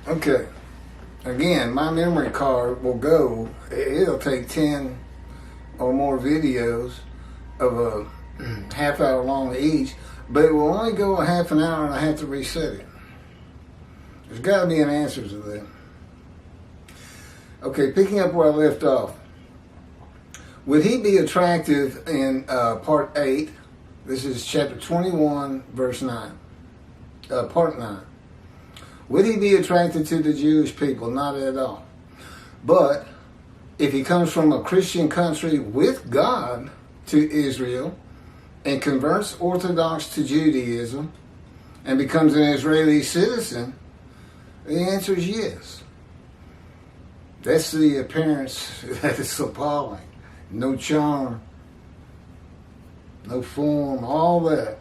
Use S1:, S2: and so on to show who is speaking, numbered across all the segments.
S1: Okay. Again, my memory card will go, it'll take 10 or more videos of a half hour long each, but it will only go a half an hour and I have to reset it. There's got to be an answer to that. Okay, picking up where I left off. Would he be attractive in part 8? This is chapter 21, verse 9. Part 9. Would he be attracted to the Jewish people? Not at all. But if he comes from a Christian country with God to Israel and converts Orthodox to Judaism and becomes an Israeli citizen, the answer is yes. That's the appearance that is appalling. No charm, no form, all that.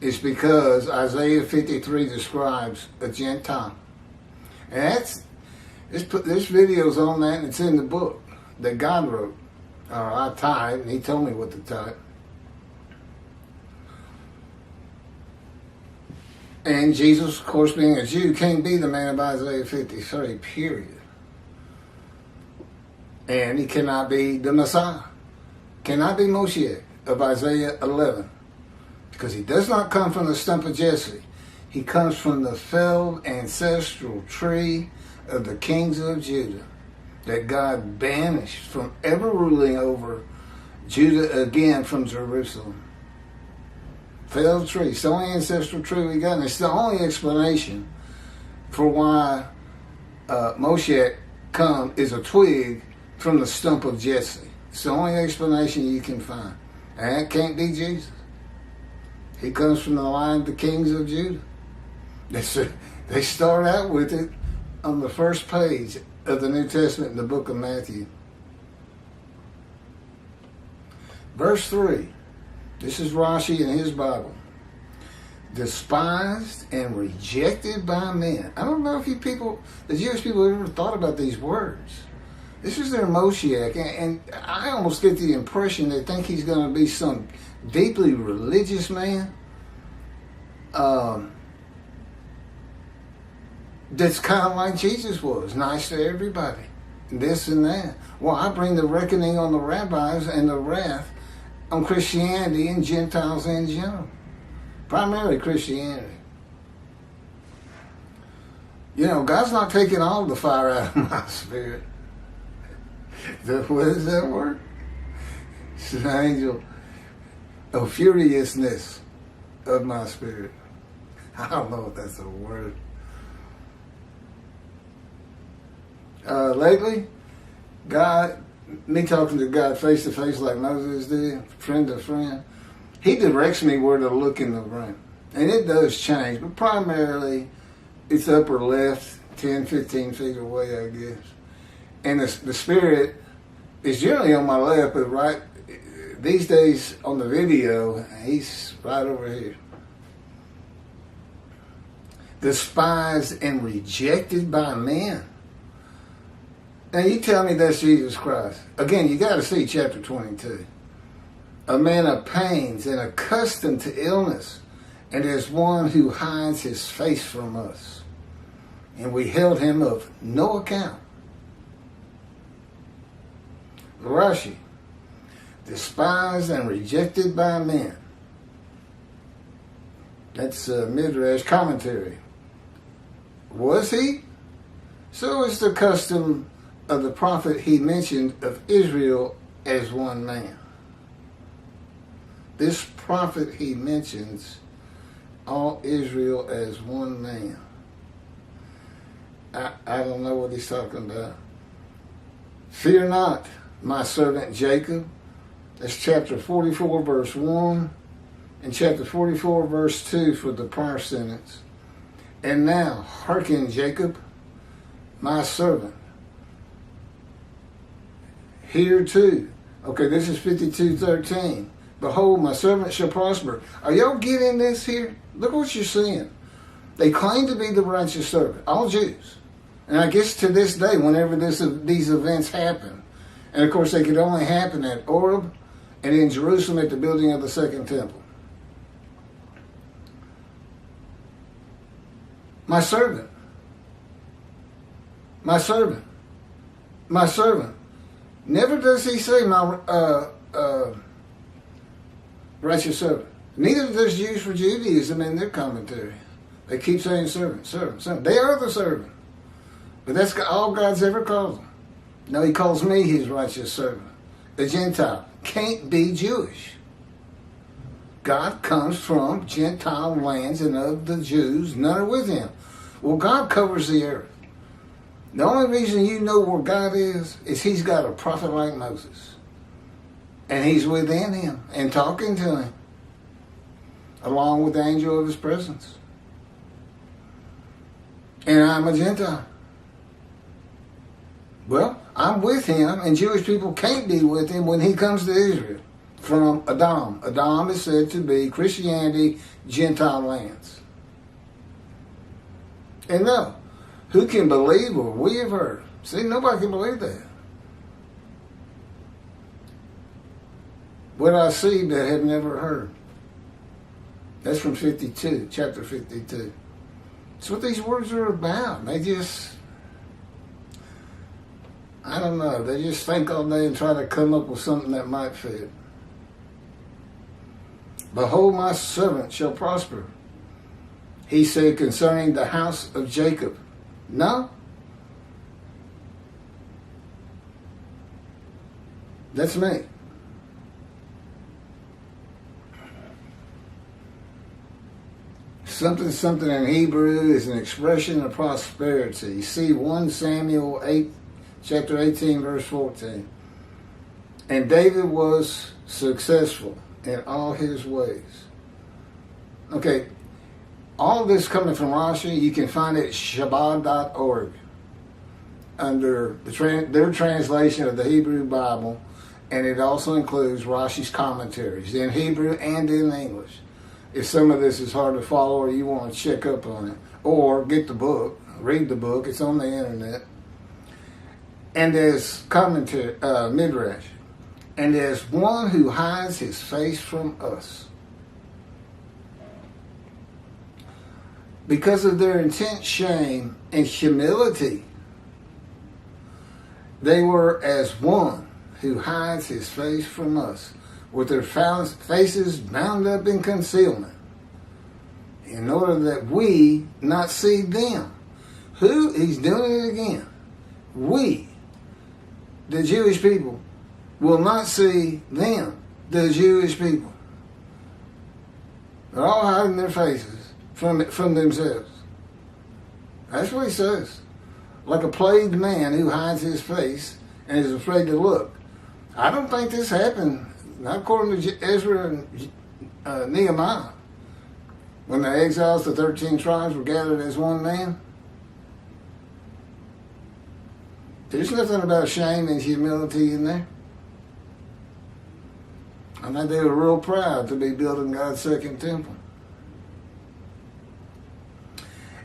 S1: It's because Isaiah 53 describes a Gentile. And there's videos on that, and it's in the book that God wrote. Or I typed, and he told me what to type. And Jesus, of course, being a Jew, can't be the man of Isaiah 53, period. And he cannot be the Messiah. Cannot be Moshiach of Isaiah 11. Because he does not come from the stump of Jesse. He comes from the felled ancestral tree of the kings of Judah that God banished from ever ruling over Judah again from Jerusalem. Felled tree. It's the only ancestral tree we got, and it's the only explanation for why Moshiach come is a twig from the stump of Jesse. It's the only explanation you can find. And that can't be Jesus. He comes from the line of the kings of Judah. They start out with it on the first page of the New Testament in the book of Matthew. Verse 3. This is Rashi in his Bible. Despised and rejected by men. I don't know if the Jewish people ever thought about these words. This is their Moshiach, and I almost get the impression they think he's going to be some deeply religious man that's kind of like Jesus was, nice to everybody, this and that. Well, I bring the reckoning on the rabbis and the wrath on Christianity and Gentiles in general, primarily Christianity. You know, God's not taking all the fire out of my spirit. What is that word? It's an angel of furiousness of my spirit. I don't know if that's a word. Lately, me talking to God face to face like Moses did, friend to friend, he directs me where to look in the room. And it does change, but primarily it's upper left, 10, 15 feet away, I guess. And the Spirit is generally on my left, but right these days on the video, he's right over here. Despised and rejected by men. Now you tell me that's Jesus Christ. Again, you got to see chapter 22. A man of pains and accustomed to illness, and as one who hides his face from us. And we held him of no account. Rashi, despised and rejected by men. That's Midrash commentary. Was he? So is the custom of the prophet he mentioned of Israel as one man. This prophet he mentions all Israel as one man. I don't know what he's talking about. Fear not, my servant Jacob. That's chapter 44, verse 1, and chapter 44, verse 2 for the prior sentence. And now, hearken, Jacob, my servant. Here too. Okay, this is 52:13. Behold, my servant shall prosper. Are y'all getting this here? Look what you're seeing. They claim to be the righteous servant, all Jews. And I guess to this day, whenever these events happen, and of course they could only happen at Oreb and in Jerusalem at the building of the second temple. My servant. My servant. My servant. Never does he say my righteous servant. Neither does Jews for Judaism in their commentary. They keep saying servant, servant, servant. They are the servant. But that's all God's ever called them. No, he calls me his righteous servant. The Gentile can't be Jewish. God comes from Gentile lands, and of the Jews, none are with him. Well, God covers the earth. The only reason you know where God is he's got a prophet like Moses. And he's within him and talking to him, along with the angel of his presence. And I'm a Gentile. Well, I'm with him, and Jewish people can't be with him when he comes to Israel from Edom. Edom is said to be Christianity, Gentile lands. And no, who can believe what we have heard? See, nobody can believe that. What I see that have never heard. That's from 52, chapter 52. That's what these words are about. They just, I don't know, they just think all day and try to come up with something that might fit. Behold, my servant shall prosper. He said concerning the house of Jacob. No. That's me. Something in Hebrew is an expression of prosperity. See 1 Samuel 8, chapter 18, verse 14. And David was successful in all his ways. Okay, all this coming from Rashi, you can find it at Shabbat.org under their translation of the Hebrew Bible, and it also includes Rashi's commentaries in Hebrew and in English. If some of this is hard to follow or you want to check up on it, or get the book, read the book, it's on the internet. And there's commentary, Midrash. And there's one who hides his face from us. Because of their intense shame and humility, they were as one who hides his face from us, with their faces bound up in concealment, in order that we not see them. Who? He's doing it again. We, the Jewish people, will not see them, the Jewish people. They're all hiding their faces from themselves. That's what he says. Like a plagued man who hides his face and is afraid to look. I don't think this happened, not according to Ezra and Nehemiah. When the exiles, the 13 tribes, were gathered as one man. There's nothing about shame and humility in there. I think they were real proud to be building God's second temple.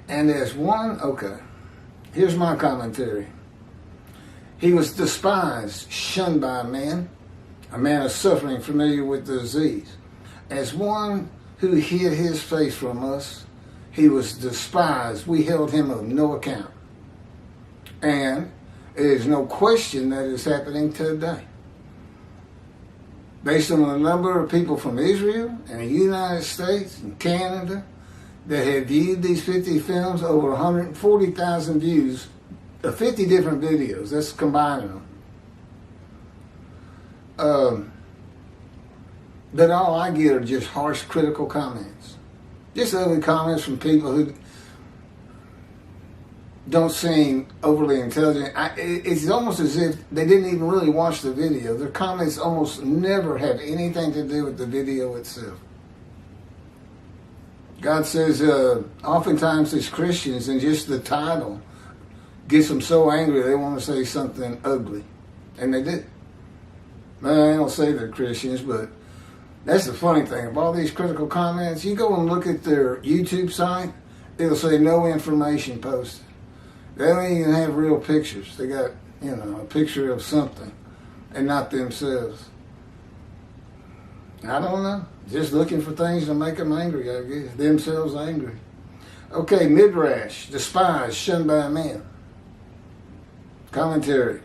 S1: And there's one, okay, here's my commentary. He was despised, shunned by men, a man of suffering, familiar with the disease. As one who hid his face from us, he was despised. We held him of no account. And there is no question that is happening today. Based on the number of people from Israel and the United States and Canada that have viewed these 50 films, over 140,000 views of 50 different videos. That's combining them. But all I get are just harsh, critical comments. Just ugly comments from people who don't seem overly intelligent. It's almost as if they didn't even really watch the video. Their comments almost never have anything to do with the video itself. God says oftentimes these Christians, and just the title gets them so angry they want to say something ugly. And they do. Well, I don't say they're Christians, but that's the funny thing. Of all these critical comments, you go and look at their YouTube site, it'll say no information posted. They don't even have real pictures. They got, a picture of something and not themselves. I don't know. Just looking for things to make them angry, I guess. Themselves angry. Okay, Midrash, despised, shunned by men. Commentary.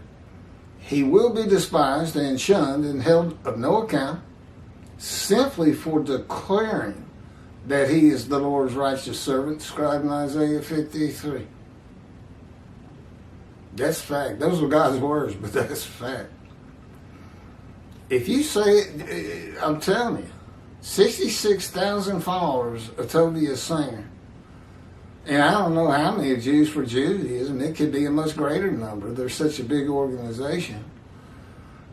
S1: He will be despised and shunned and held of no account simply for declaring that he is the Lord's righteous servant, described in Isaiah 53. That's fact. Those are God's words, but that's fact. If you say it, I'm telling you, 66,000 followers of Toby a Singer. And I don't know how many Jews for Judaism. It could be a much greater number. They're such a big organization.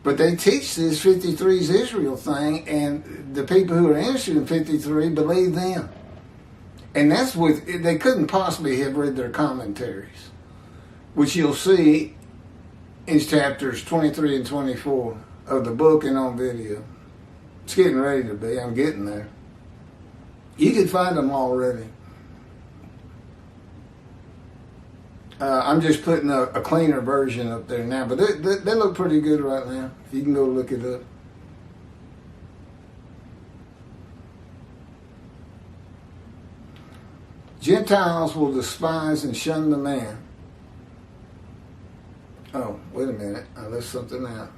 S1: But they teach this 53's Israel thing, and the people who are interested in 53 believe them. And that's with, they couldn't possibly have read their commentaries, which you'll see in chapters 23 and 24 of the book and on video. It's getting ready to be. I'm getting there. You can find them already. I'm just putting a cleaner version up there now, but they look pretty good right now. You can go look it up. Gentiles will despise and shun the man. Oh, wait a minute. I left something out.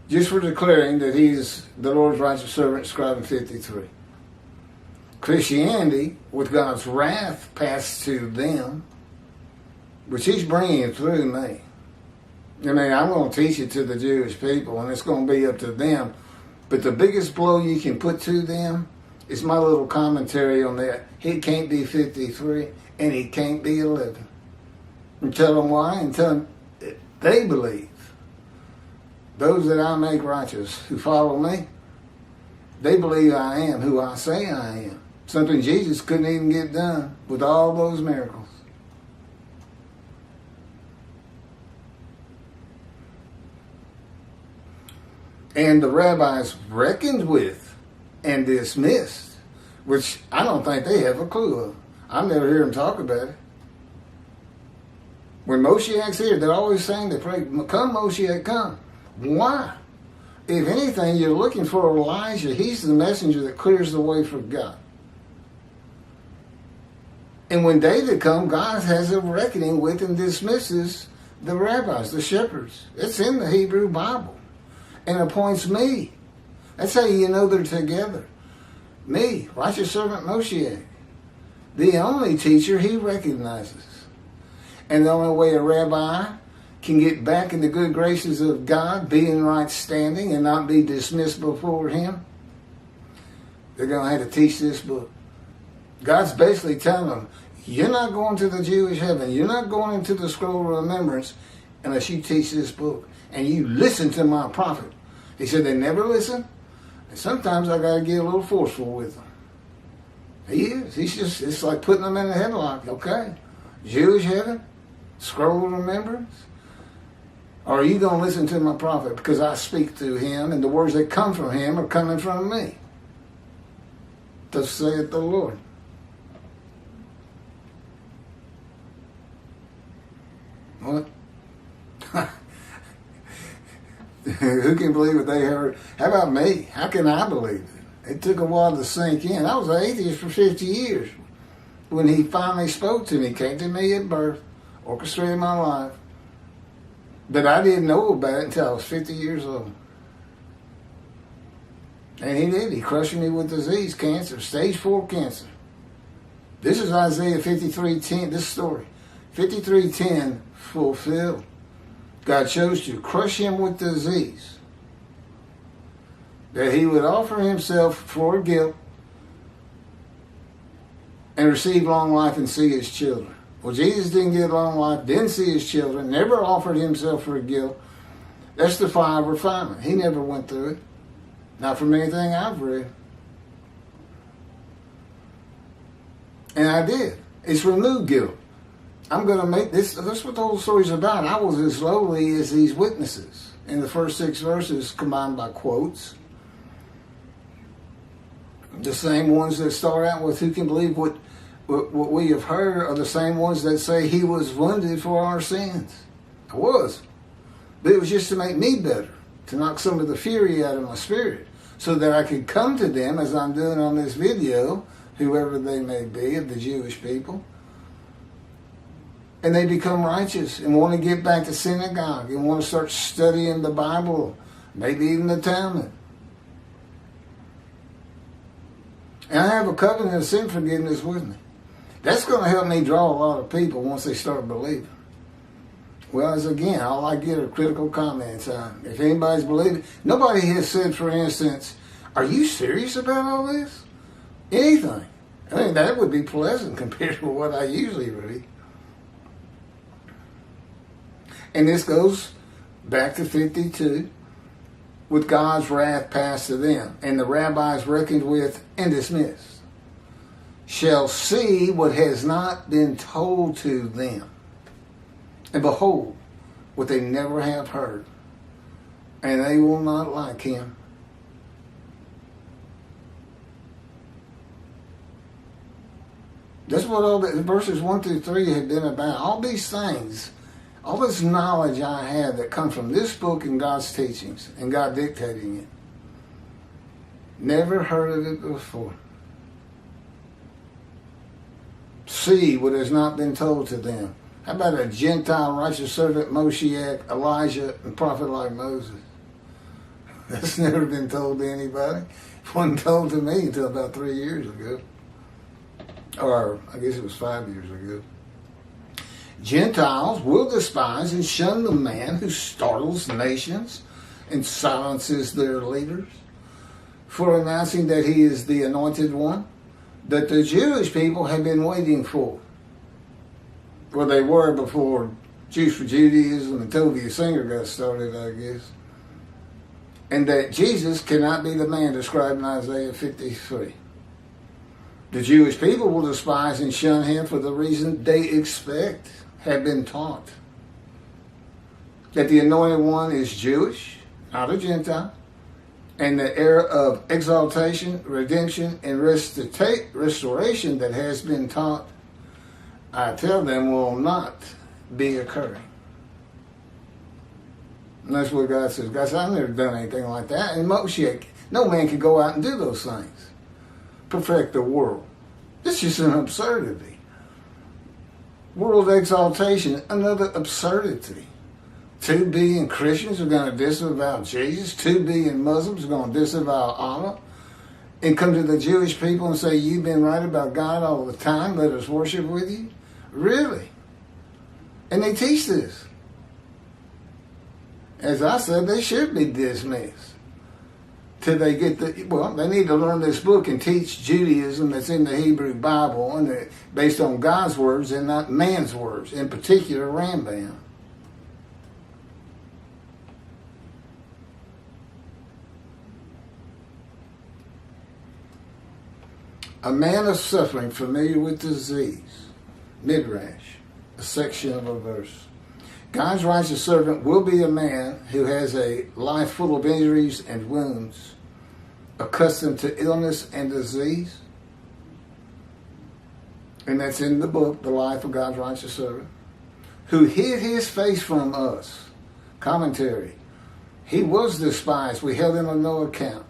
S1: Just for declaring that he's the Lord's righteous servant, described in 53. Christianity, with God's wrath passed to them, which he's bringing through me. I mean, I'm going to teach it to the Jewish people, and it's going to be up to them. But the biggest blow you can put to them is my little commentary on that. He can't be 53, and he can't be 11. And tell them why, and tell them they believe. Those that I make righteous, who follow me, they believe I am who I say I am. Something Jesus couldn't even get done with all those miracles. And the rabbis reckoned with and dismissed, which I don't think they have a clue of. I never hear them talk about it. When Moshiach's here, they're always saying, they pray, come Moshiach, come. Why? If anything, you're looking for Elijah. He's the messenger that clears the way for God. And when David comes, God has a reckoning with and dismisses the rabbis, the shepherds. It's in the Hebrew Bible. And appoints me. That's how you know they're together. Me, righteous servant Moshiach. The only teacher he recognizes. And the only way a rabbi can get back in the good graces of God, be in right standing, and not be dismissed before him, they're going to have to teach this book. God's basically telling them, you're not going to the Jewish heaven. You're not going into the scroll of remembrance unless you teach this book. And you listen to my prophet. He said they never listen. And sometimes I got to get a little forceful with them. He is. He's just, it's like putting them in a headlock. Okay, Jewish heaven, scroll of remembrance. Or are you going to listen to my prophet because I speak through him and the words that come from him are coming from me? Thus saith the Lord. What? Who can believe what they heard? How about me? How can I believe it? It took a while to sink in. I was an atheist for 50 years. When he finally spoke to me, came to me at birth, orchestrated my life. But I didn't know about it until I was 50 years old. And he did. He crushed me with disease, cancer, stage 4 cancer. This is Isaiah 53:10, this story. 53:10 fulfilled. God chose to crush him with disease, that he would offer himself for guilt and receive long life and see his children. Well, Jesus didn't get long life, didn't see his children, never offered himself for guilt. That's the fire of refinement. He never went through it. Not from anything I've read. And I did. It's removed guilt. I'm going to make this, that's what the whole story's about. I was as lowly as these witnesses in the first 6 verses combined by quotes. The same ones that start out with, who can believe what we have heard, are the same ones that say he was wounded for our sins. I was. But it was just to make me better, to knock some of the fury out of my spirit, so that I could come to them, as I'm doing on this video, whoever they may be, of the Jewish people. And they become righteous and want to get back to synagogue and want to start studying the Bible, maybe even the Talmud. And I have a covenant of sin forgiveness with me. That's going to help me draw a lot of people once they start believing. Well, as again, all I get are critical comments. If anybody's believing, nobody has said, for instance, are you serious about all this? Anything. I mean, that would be pleasant compared to what I usually read. And this goes back to 52, with God's wrath passed to them, and the rabbis reckoned with and dismissed, shall see what has not been told to them. And behold, what they never have heard, and they will not like him. That's what all the verses 1 through 3 have been about. All these things, all this knowledge I have that comes from this book and God's teachings and God dictating it. Never heard of it before. See what has not been told to them. How about a Gentile righteous servant, Moshiach, Elijah, and prophet like Moses? That's never been told to anybody. It wasn't told to me until about 3 years ago. Or I guess it was 5 years ago. Gentiles will despise and shun the man who startles nations and silences their leaders for announcing that he is the anointed one that the Jewish people have been waiting for. Well, they were before Jews for Judaism and Tovia Singer got started, I guess. And that Jesus cannot be the man described in Isaiah 53. The Jewish people will despise and shun him for the reason they expect, have been taught. That the anointed one is Jewish, not a Gentile. And the era of exaltation, redemption, and restoration that has been taught, I tell them, will not be occurring. And that's what God says. God says, I've never done anything like that. And Moshiach, no man can go out and do those things. Perfect the world. It's just an absurdity. World exaltation, another absurdity. 2 billion Christians are going to disavow Jesus. 2 billion Muslims are going to disavow Allah. And come to the Jewish people and say, you've been right about God all the time. Let us worship with you. Really? And they teach this. As I said, they should be dismissed. Till they get they need to learn this book and teach Judaism that's in the Hebrew Bible and based on God's words and not man's words, in particular Rambam. A man of suffering, familiar with disease, Midrash, a section of a verse. God's righteous servant will be a man who has a life full of injuries and wounds, accustomed to illness and disease. And that's in the book, The Life of God's Righteous Servant, who hid his face from us. Commentary. He was despised. We held him on no account.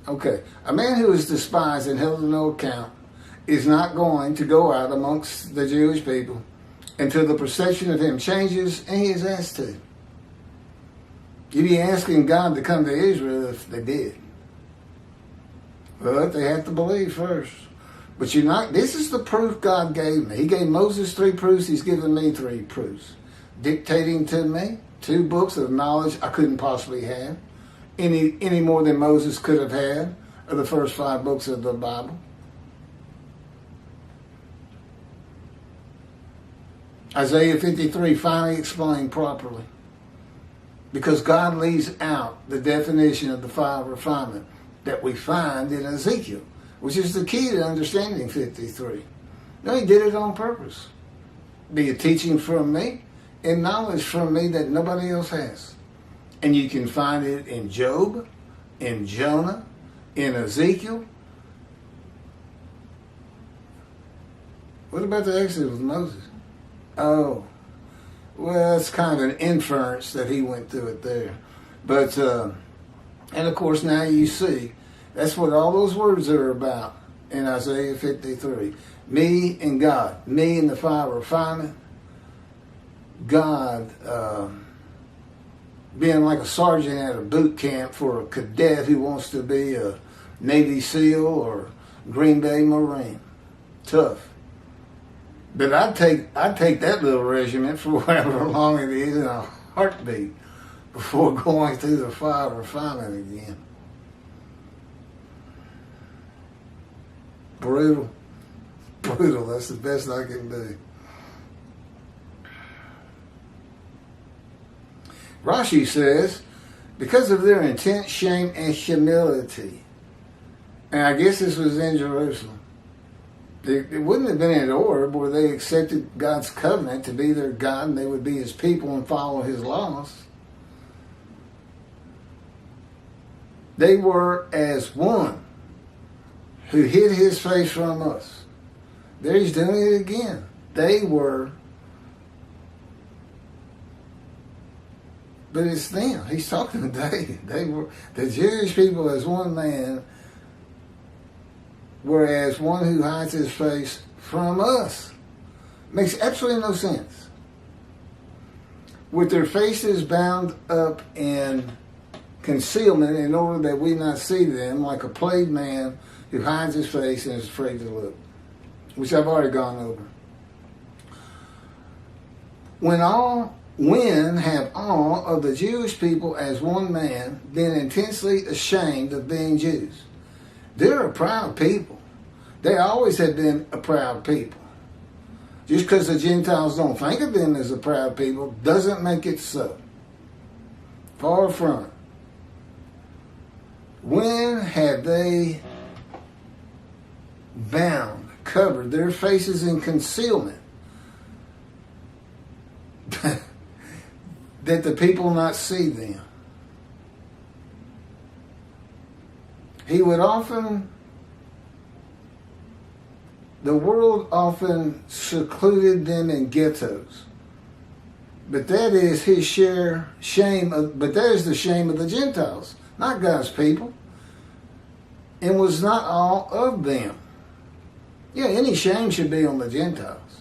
S1: Okay, a man who is despised and held on no account is not going to go out amongst the Jewish people until the perception of him changes, and he is asked to. You'd be asking God to come to Israel if they did. But they have to believe first. But you're not, this is the proof God gave me. He gave Moses 3 proofs, he's given me 3 proofs. Dictating to me 2 books of knowledge I couldn't possibly have. Any more than Moses could have had of the first 5 books of the Bible. Isaiah 53 finally explained properly. Because God leaves out the definition of the fire of refinement that we find in Ezekiel, which is the key to understanding 53. No, he did it on purpose. Be a teaching from me and knowledge from me that nobody else has. And you can find it in Job, in Jonah, in Ezekiel. What about the Exodus with Moses? Oh, well, it's kind of an inference that he went through it there. But, and of course, now you see, that's what all those words are about. in Isaiah 53. Me and God. Me and the fire refinement. God being like a sergeant at a boot camp for a cadet who wants to be a Navy SEAL or Green Bay Marine. Tough. But I'd take that little regiment for however long it is in a heartbeat before going through the fire refinement again. Brutal. Brutal. That's the best I can do. Rashi says, because of their intense shame and humility, and I guess this was in Jerusalem, it wouldn't have been in order where they accepted God's covenant to be their God and they would be his people and follow his laws. They were as one who hid his face from us. There he's doing it again. They were, but it's them. He's talking to David. They were, the Jewish people as one man, whereas one who hides his face from us. Makes absolutely no sense. With their faces bound up in concealment in order that we not see them, like a plagued man who hides his face and is afraid to look, which I've already gone over. When have all of the Jewish people as one man been intensely ashamed of being Jews? They're a proud people. They always have been a proud people. Just because the Gentiles don't think of them as a proud people doesn't make it so. Far from it. When have they bound, covered their faces in concealment that the people not see them? The world often secluded them in ghettos. But that is his shame but that is the shame of the Gentiles, not God's people. And was not all of them. Yeah, any shame should be on the Gentiles.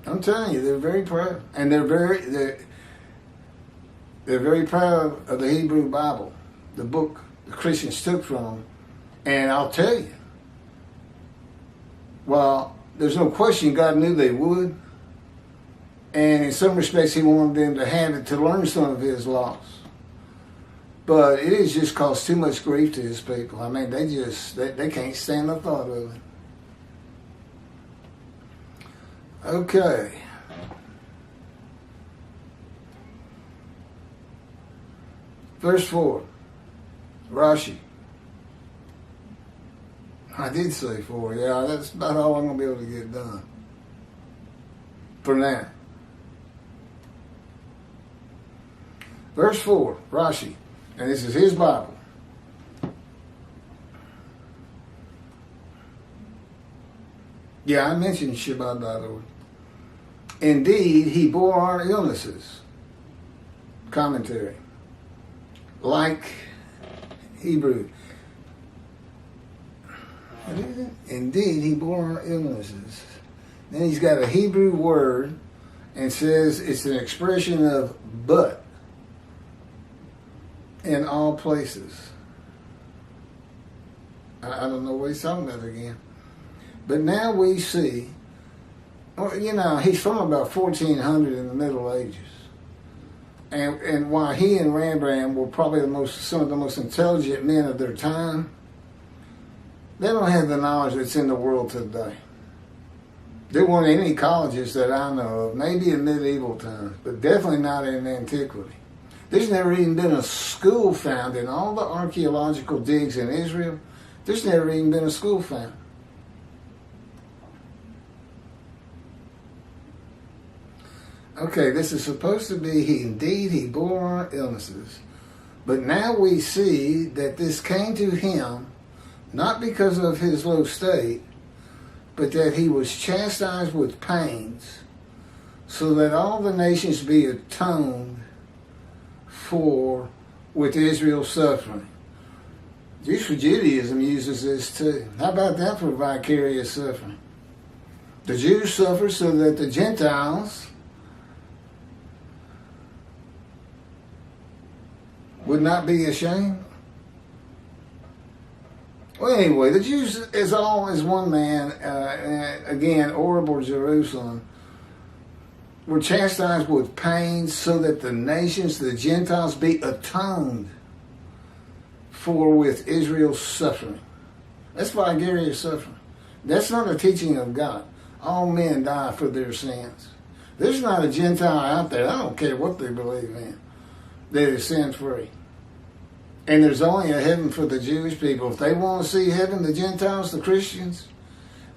S1: I'm telling you, they're very proud. And they're very proud of the Hebrew Bible, the book the Christians took from them. And I'll tell you, well, there's no question God knew they would. And in some respects, he wanted them to have it to learn some of his laws. But it has just caused too much grief to his people. I mean, they can't stand the thought of it. Okay. Verse 4. Rashi. I did say 4. Yeah, that's about all I'm going to be able to get done. For now. Verse 4. Rashi. And this is his Bible. Yeah, I mentioned Shabbat.org. Indeed, he bore our illnesses. Commentary. Like Hebrew. What is it? Indeed, he bore our illnesses. Then he's got a Hebrew word and says it's an expression of but in all places. I don't know what he's talking about again. But now we see, you know, he's from about 1400 in the Middle Ages. And while he and Rembrandt were probably some of the most intelligent men of their time, they don't have the knowledge that's in the world today. There weren't any colleges that I know of, maybe in medieval times, but definitely not in antiquity. There's never even been a school found in all the archaeological digs in Israel. There's never even been a school found. Okay, this is supposed to be, he bore our illnesses. But now we see that this came to him, not because of his low state, but that he was chastised with pains, so that all the nations be atoned for with Israel's suffering. Jews for Judaism uses this too. How about that for vicarious suffering? The Jews suffer so that the Gentiles would not be ashamed. Well, anyway, the Jews is all as one man, again, Oreb or Jerusalem, were chastised with pains so that the nations, the Gentiles, be atoned for with Israel's suffering. That's vicarious suffering. That's not a teaching of God. All men die for their sins. There's not a Gentile out there, I don't care what they believe in, that is sin-free. And there's only a heaven for the Jewish people. If they want to see heaven, the Gentiles, the Christians,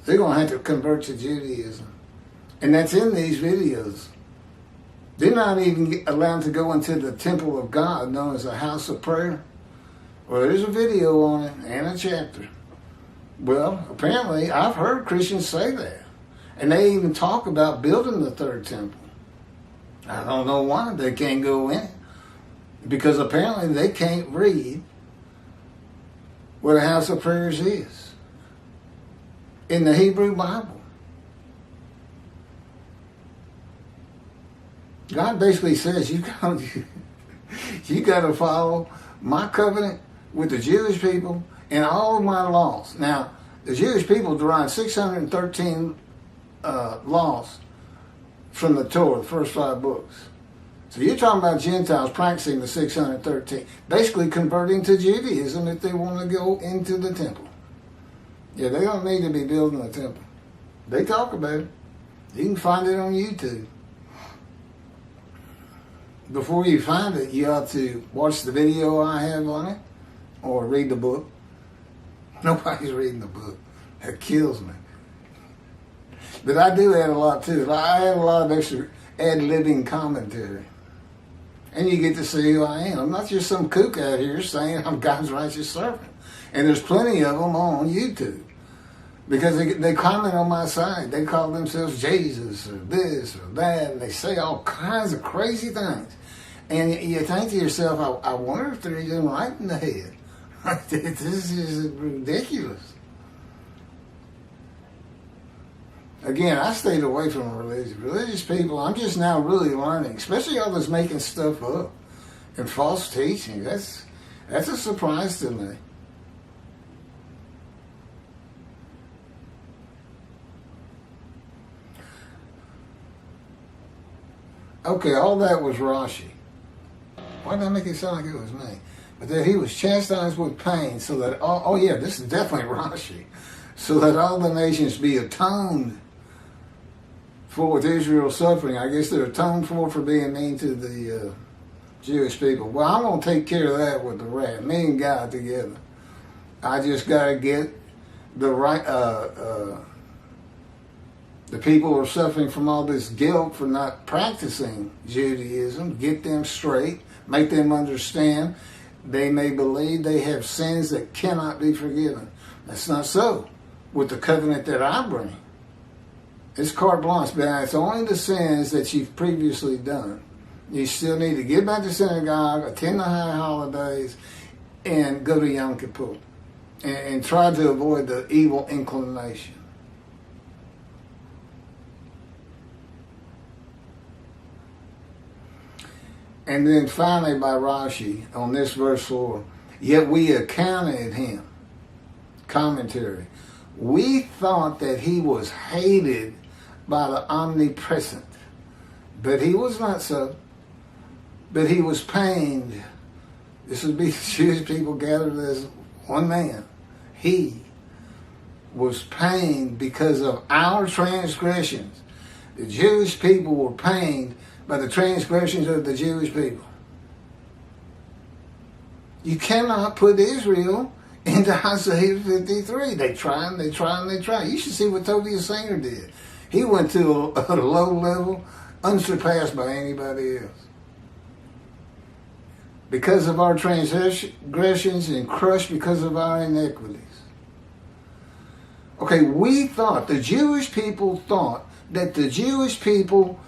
S1: they're going to have to convert to Judaism. And that's in these videos. They're not even allowed to go into the temple of God, known as a house of prayer. Well, there's a video on it and a chapter. Well, apparently, I've heard Christians say that. And they even talk about building the third temple. I don't know why they can't go in. Because apparently they can't read what a house of prayers is in the Hebrew Bible. God basically says you got to follow my covenant with the Jewish people and all of my laws. Now, the Jewish people derived 613 laws from the Torah, the first 5 books. So you're talking about Gentiles practicing the 613, basically converting to Judaism if they want to go into the temple. Yeah, they don't need to be building a temple. They talk about it. You can find it on YouTube. Before you find it, you ought to watch the video I have on it or read the book. Nobody's reading the book. That kills me. But I do add a lot to it. I add a lot of extra ad-libbing commentary. And you get to see who I am. I'm not just some kook out here saying I'm God's righteous servant. And there's plenty of them on YouTube. Because they comment on my side. They call themselves Jesus or this or that. And they say all kinds of crazy things. And you think to yourself, I wonder if they're even right in the head. This is ridiculous. Again, I stayed away from religious people. I'm just now really learning, especially all this making stuff up and false teaching. That's a surprise to me. Okay, all that was Rashi. Why did I make it sound like it was me? But that he was chastised with pain so that oh yeah, this is definitely Rashi. So that all the nations be atoned for with Israel's suffering. I guess they're atoned for being mean to the Jewish people. Well, I'm going to take care of that with the wrath. Me and God together. I just got to get the right, the people who are suffering from all this guilt for not practicing Judaism, get them straight, make them understand they may believe they have sins that cannot be forgiven. That's not so with the covenant that I bring. It's carte blanche, but it's only the sins that you've previously done. You still need to get back to synagogue, attend the high holidays, and go to Yom Kippur. And try to avoid the evil inclination. And then finally by Rashi, on this verse 4, yet we accounted him, commentary, we thought that he was hated by the omnipresent, but he was not so. But he was pained. This would be the Jewish people gathered as one man. He was pained because of our transgressions. The Jewish people were pained by the transgressions of the Jewish people. You cannot put Israel into Isaiah 53. They try and they try and they try. You should see what Tobiah Singer did. He went to a low level, unsurpassed by anybody else. Because of our transgressions and crushed because of our iniquities. Okay, we thought, the Jewish people thought that the Jewish people